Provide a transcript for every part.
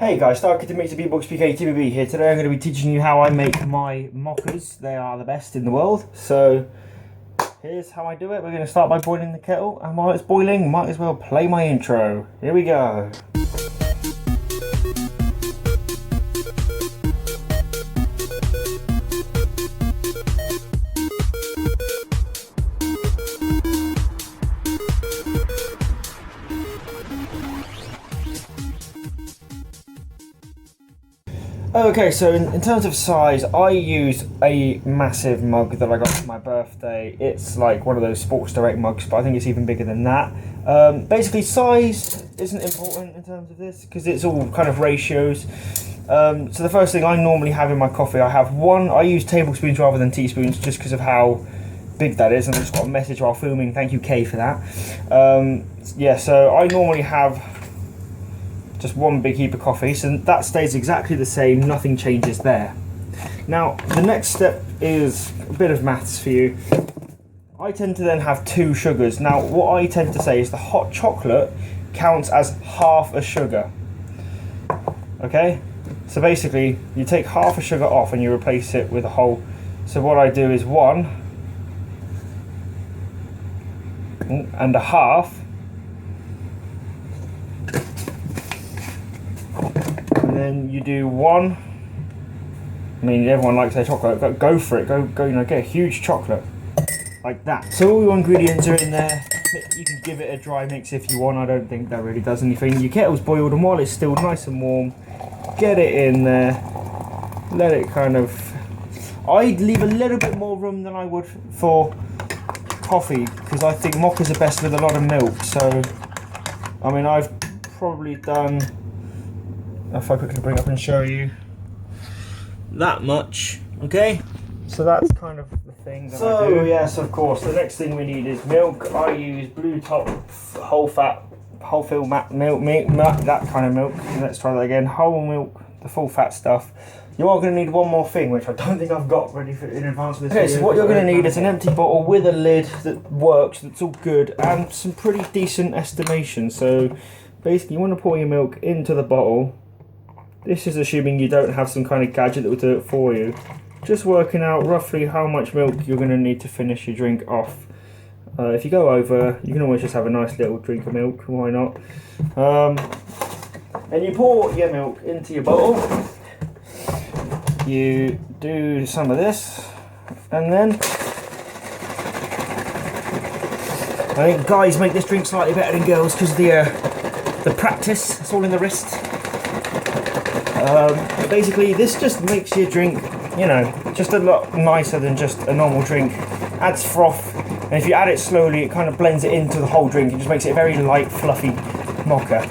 Hey guys, StarkidTimMixer XboxOne here. Today I'm going to be teaching you how I make my mochas. They are the best in the world. So here's how I do it. We're going to start by boiling the kettle, and while it's boiling, might as well play my intro. Here we go. Okay, so in terms of size, I use a massive mug that I got for my birthday. It's like one of those Sports Direct mugs, but I think it's even bigger than that. Basically, size isn't important in terms of this because it's all kind of ratios. So the first thing I normally have in my coffee, I use tablespoons rather than teaspoons just because of how big that is, and I just got a message while filming. Thank you, Kay, for that. Yeah, so I normally have just one big heap of coffee, so that stays exactly the same, nothing changes there. Now, the next step is a bit of maths for you. I tend to then have 2 sugars. Now, what I tend to say is the hot chocolate counts as half a sugar. Okay? So basically, you take half a sugar off and you replace it with a whole. So what I do is 1 and a half. And then you do 1. I mean, everyone likes their chocolate. Go for it. Go. You know, get a huge chocolate like that. So all your ingredients are in there. You can give it a dry mix if you want. I don't think that really does anything. Your kettle's boiled, and while it's still nice and warm, get it in there. Let it kind of. I'd leave a little bit more room than I would for coffee because I think mochas are best with a lot of milk. So, I mean, I've probably done. If I quickly bring up and show you that much, okay? So that's kind of the thing that I do. Yes, of course, the next thing we need is milk. I use Blue Top whole fill milk, that kind of milk. Let's try that again. Whole milk, the full fat stuff. You are going to need one more thing, which I don't think I've got ready for in advance of this video. So what you're going to need is an empty bottle with a lid that works, that's all good, and some pretty decent estimation. So basically, you want to pour your milk into the bottle. This is assuming you don't have some kind of gadget that will do it for you. Just working out roughly how much milk you're going to need to finish your drink off. If you go over, you can always just have a nice little drink of milk, why not? And you pour your milk into your bottle. You do some of this, and then I think guys make this drink slightly better than girls because the practice, it's all in the wrist. Basically, this just makes your drink, you know, just a lot nicer than just a normal drink. Adds froth, and if you add it slowly, it kind of blends it into the whole drink. It just makes it a very light, fluffy mocha.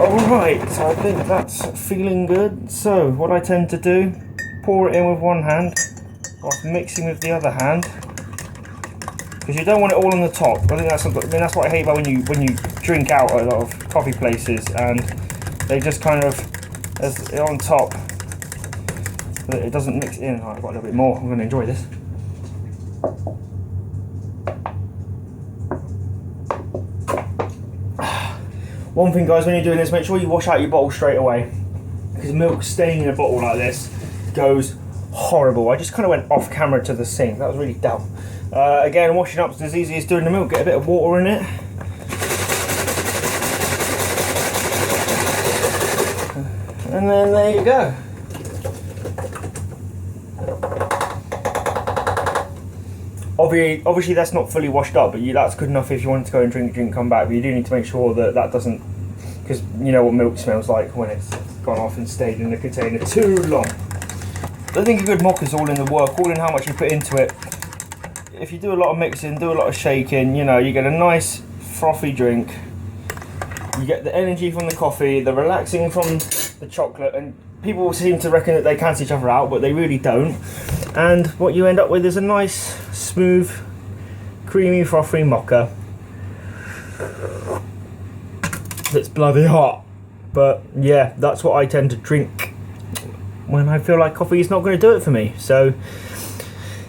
Alright, so I think that's feeling good. So, what I tend to do, pour it in with one hand, whilst mixing with the other hand. Because you don't want it all on the top. I think that's what I hate about when you drink out at a lot of coffee places, and they just kind of, as on top, it doesn't mix in. I've got a little bit more. I'm going to enjoy this. One thing, guys, when you're doing this, make sure you wash out your bottle straight away, because milk staying in a bottle like this goes horrible. I just kind of went off camera to the sink. That was really dumb. Again, washing up is as easy as doing the milk. Get a bit of water in it. And then there you go. Obviously that's not fully washed up, but that's good enough if you want to go and drink, come back. But you do need to make sure that doesn't, because you know what milk smells like when it's gone off and stayed in the container too long. I think a good mocha is all in the work, all in how much you put into it. If you do a lot of mixing, do a lot of shaking, you know, you get a nice frothy drink. You get the energy from the coffee, the relaxing from the chocolate, and people seem to reckon that they cancel each other out, but they really don't. And what you end up with is a nice, smooth, creamy, frothy mocha that's bloody hot. But yeah, that's what I tend to drink when I feel like coffee is not going to do it for me. So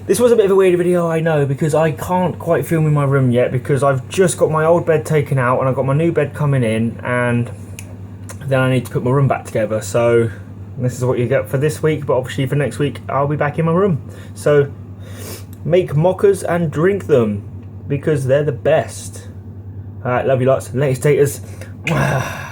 this was a bit of a weird video, I know, because I can't quite film in my room yet because I've just got my old bed taken out and I've got my new bed coming in, and then I need to put my room back together. So this is what you get for this week, but obviously for next week I'll be back in my room. So make mochas and drink them because they're the best. Alright, love you lots. Latest taters.